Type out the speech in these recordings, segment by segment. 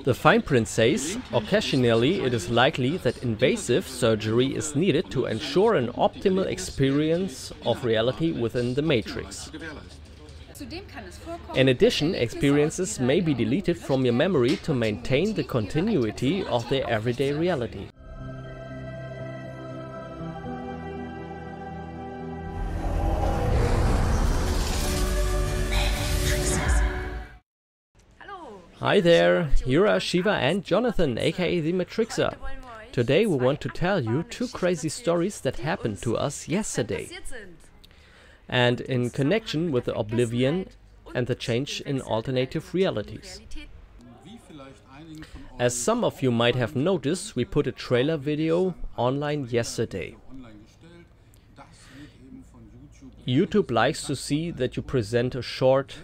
The fine print says, occasionally it is likely that invasive surgery is needed to ensure an optimal experience of reality within the matrix. In addition, experiences may be deleted from your memory to maintain the continuity of their everyday reality. Hi there, here are Shiva and Jonathan, aka the Matrixer. Today we want to tell you two crazy stories that happened to us yesterday. And in connection with the Oblivion and the change in alternative realities. As some of you might have noticed, we put a trailer video online yesterday. YouTube likes to see that you present a short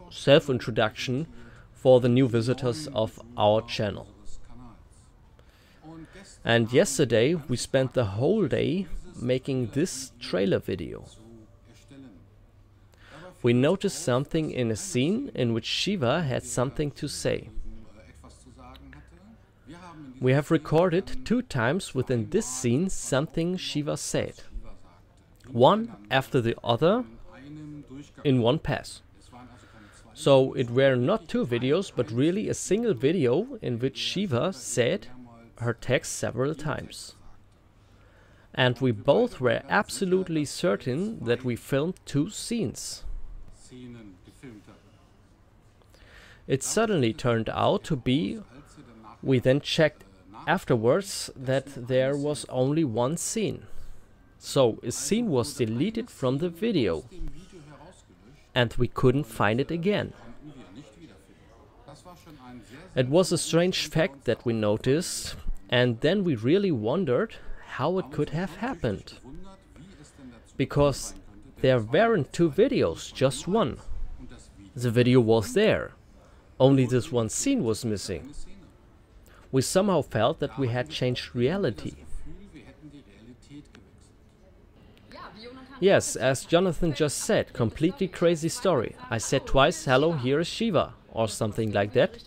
self-introduction for the new visitors of our channel. And yesterday we spent the whole day making this trailer video. We noticed something in a scene in which Shiva had something to say. We have recorded 2 times within this scene something Shiva said, one after the other in one pass. So it were not 2 videos, but really a single video in which Shiva said her text several times. And we both were absolutely certain that we filmed 2 scenes. It suddenly turned out to be, we then checked afterwards, that there was only 1 scene. So a scene was deleted from the video. And we couldn't find it again. It was a strange fact that we noticed, and then we really wondered how it could have happened. Because there weren't 2 videos, just 1. The video was there, only this 1 scene was missing. We somehow felt that we had changed reality. Yes, as Jonathan just said, completely crazy story. I said twice, hello, here is Shiva, or something like that.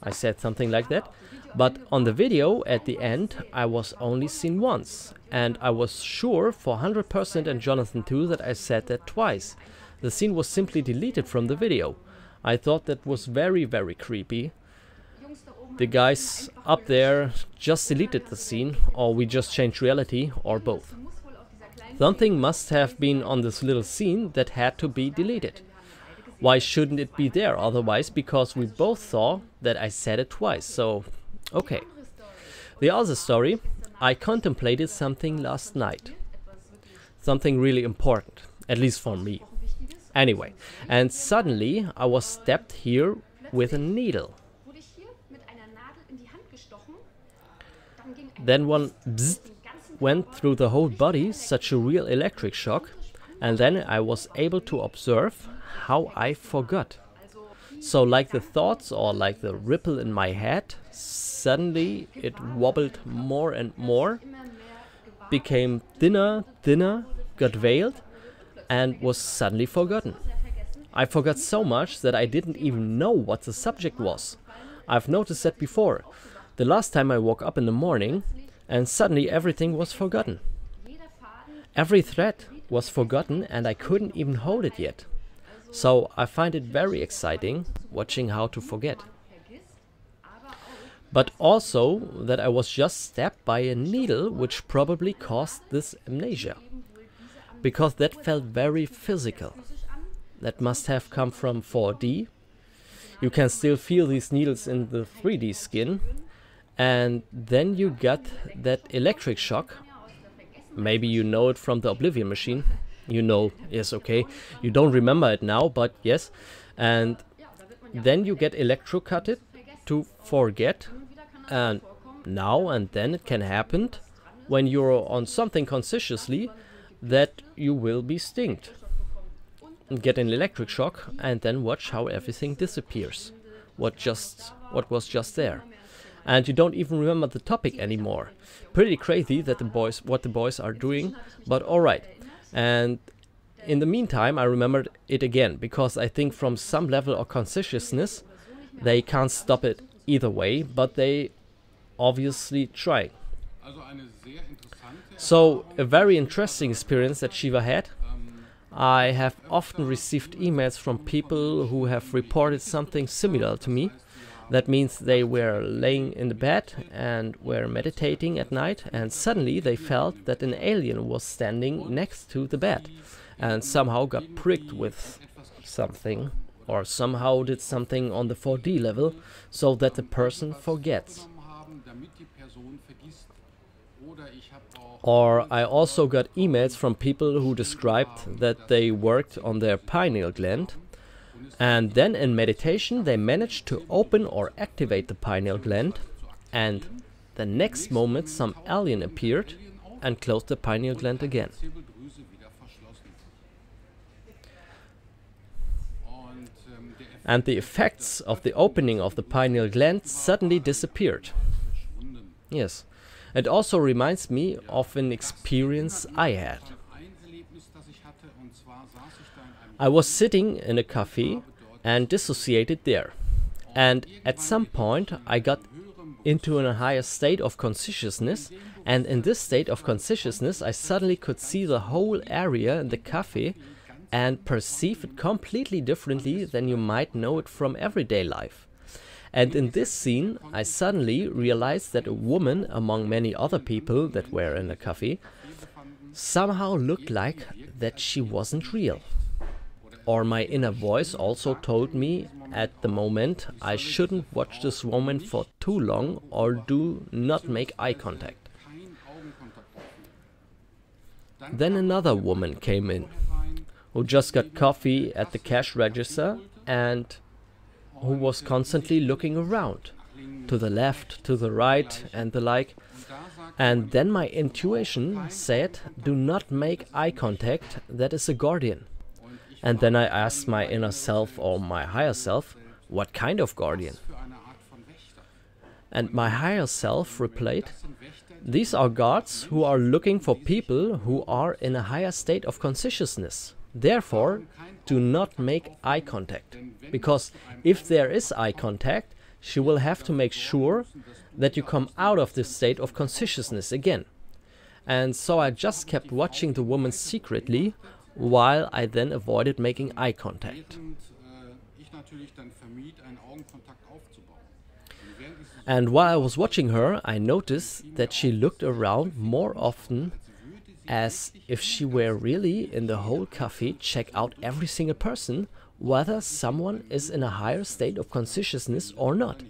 I said something like that. But on the video, at the end, I was only seen once. And I was sure for 100%, and Jonathan too, that I said that twice. The scene was simply deleted from the video. I thought that was very, very creepy. The guys up there just deleted the scene, or we just changed reality, or both. Something must have been on this little scene that had to be deleted. Why shouldn't it be there otherwise? Because we both saw that I said it twice, so okay. The other story, I contemplated something last night. Something really important, at least for me. Anyway, and suddenly I was stabbed here with a needle. Then one bzzzt went through the whole body, such a real electric shock, and then I was able to observe how I forgot. So like the thoughts or like the ripple in my head, suddenly it wobbled more and more, became thinner, got veiled, and was suddenly forgotten. I forgot so much that I didn't even know what the subject was. I've noticed that before. The last time I woke up in the morning, and suddenly everything was forgotten. Every thread was forgotten and I couldn't even hold it yet. So I find it very exciting watching how to forget. But also that I was just stabbed by a needle, which probably caused this amnesia. Because that felt very physical. That must have come from 4D. You can still feel these needles in the 3D skin. And then you got that electric shock. Maybe you know it from the Oblivion machine. You know, yes, okay. You don't remember it now, but yes. And then you get electrocuted to forget. And now and then it can happen when you're on something consciously that you will be stinged. Get an electric shock and then watch how everything disappears. What was just there. And you don't even remember the topic anymore. Pretty crazy that what the boys are doing, but alright. And in the meantime I remembered it again, because I think from some level of consciousness they can't stop it either way, but they obviously trying. So a very interesting experience that Shiva had. I have often received emails from people who have reported something similar to me. That means they were laying in the bed and were meditating at night, and suddenly they felt that an alien was standing next to the bed and somehow got pricked with something, or somehow did something on the 4D level so that the person forgets. Or I also got emails from people who described that they worked on their pineal gland, and then in meditation they managed to open or activate the pineal gland, and the next moment some alien appeared and closed the pineal gland again. And the effects of the opening of the pineal gland suddenly disappeared. Yes, it also reminds me of an experience I had. I was sitting in a cafe and dissociated there, and at some point I got into a higher state of consciousness, and in this state of consciousness I suddenly could see the whole area in the cafe and perceive it completely differently than you might know it from everyday life. And in this scene I suddenly realized that a woman among many other people that were in the cafe somehow looked like that she wasn't real. Or my inner voice also told me at the moment I shouldn't watch this woman for too long or do not make eye contact. Then another woman came in, who just got coffee at the cash register and who was constantly looking around, to the left, to the right and the like. And then my intuition said, do not make eye contact, that is a guardian. And then I asked my inner self or my higher self, what kind of guardian? And my higher self replied, these are guards who are looking for people who are in a higher state of consciousness. Therefore, do not make eye contact. Because if there is eye contact, she will have to make sure that you come out of this state of consciousness again. And so I just kept watching the woman secretly, while I then avoided making eye contact. And while I was watching her, I noticed that she looked around more often, as if she were really in the whole cafe check out every single person, whether someone is in a higher state of consciousness or not.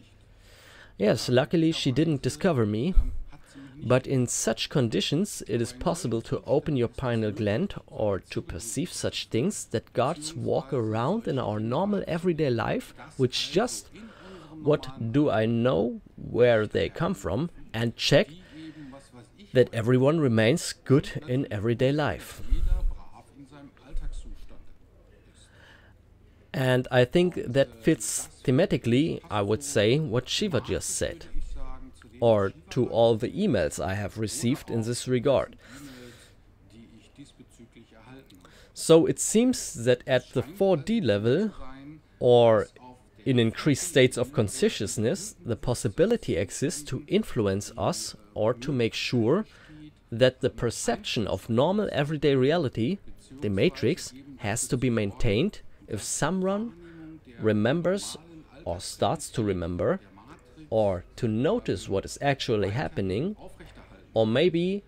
Yes, luckily she didn't discover me. But in such conditions, it is possible to open your pineal gland or to perceive such things that guards walk around in our normal everyday life, which just, what do I know, where they come from, and check that everyone remains good in everyday life. And I think that fits thematically, I would say, what Shiva just said, or to all the emails I have received in this regard. So it seems that at the 4D level, or in increased states of consciousness, the possibility exists to influence us or to make sure that the perception of normal everyday reality, the matrix, has to be maintained if someone remembers or starts to remember, or to notice what is actually happening, or maybe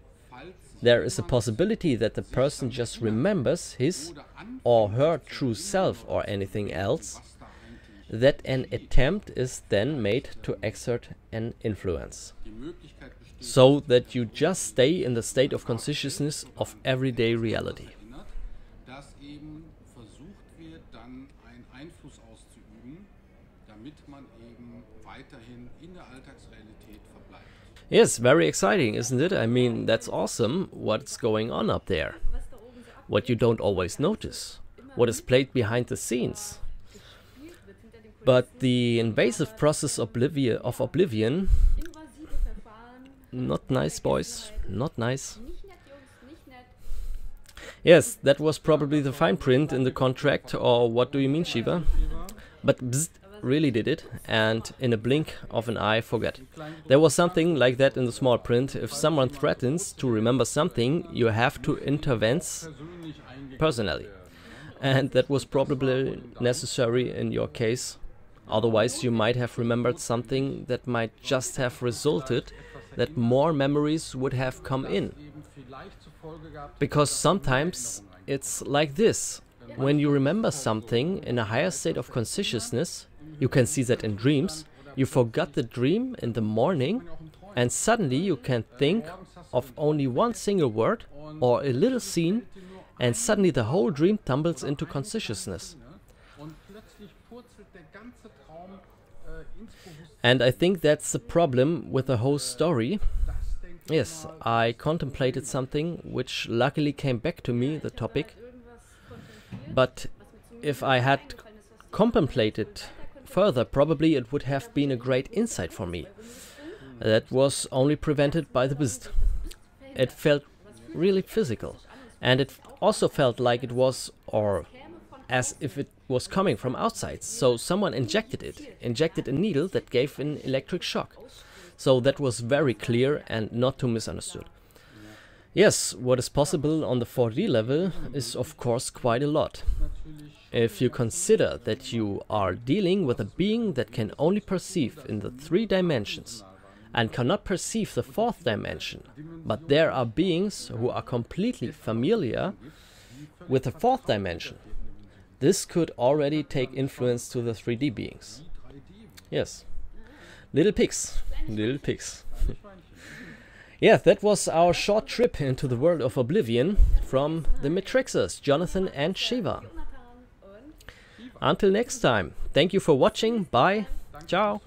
there is a possibility that the person just remembers his or her true self or anything else, that an attempt is then made to exert an influence, so that you just stay in the state of consciousness of everyday reality. Yes, very exciting, isn't it? I mean, that's awesome what's going on up there. What you don't always notice. What is played behind the scenes. But the invasive process of oblivion, not nice, boys, not nice. Yes, that was probably the fine print in the contract, or what do you mean, Shiva? But bzzt, really did it, and in a blink of an eye forget. There was something like that in the small print. If someone threatens to remember something, you have to intervene personally. And that was probably necessary in your case. Otherwise, you might have remembered something that might just have resulted that more memories would have come in. Because sometimes it's like this. When you remember something in a higher state of consciousness, you can see that in dreams, you forgot the dream in the morning, and suddenly you can think of only one single word or a little scene, and suddenly the whole dream tumbles into consciousness. And I think that's the problem with the whole story. Yes, I contemplated something which luckily came back to me, the topic. But if I had contemplated further, probably it would have been a great insight for me. That was only prevented by the beast. It felt really physical. And it also felt like it was, or as if it was coming from outside. So someone injected a needle that gave an electric shock. So that was very clear and not too misunderstood. Yes, what is possible on the 4D level is of course quite a lot. If you consider that you are dealing with a being that can only perceive in the 3 dimensions and cannot perceive the 4th dimension, but there are beings who are completely familiar with the 4th dimension, this could already take influence to the 3D beings. Yes. Little pigs. Little pigs. Yeah, that was our short trip into the world of Oblivion from the Matrixers, Jonathan and Shiva. Until next time, thank you for watching. Bye. Ciao.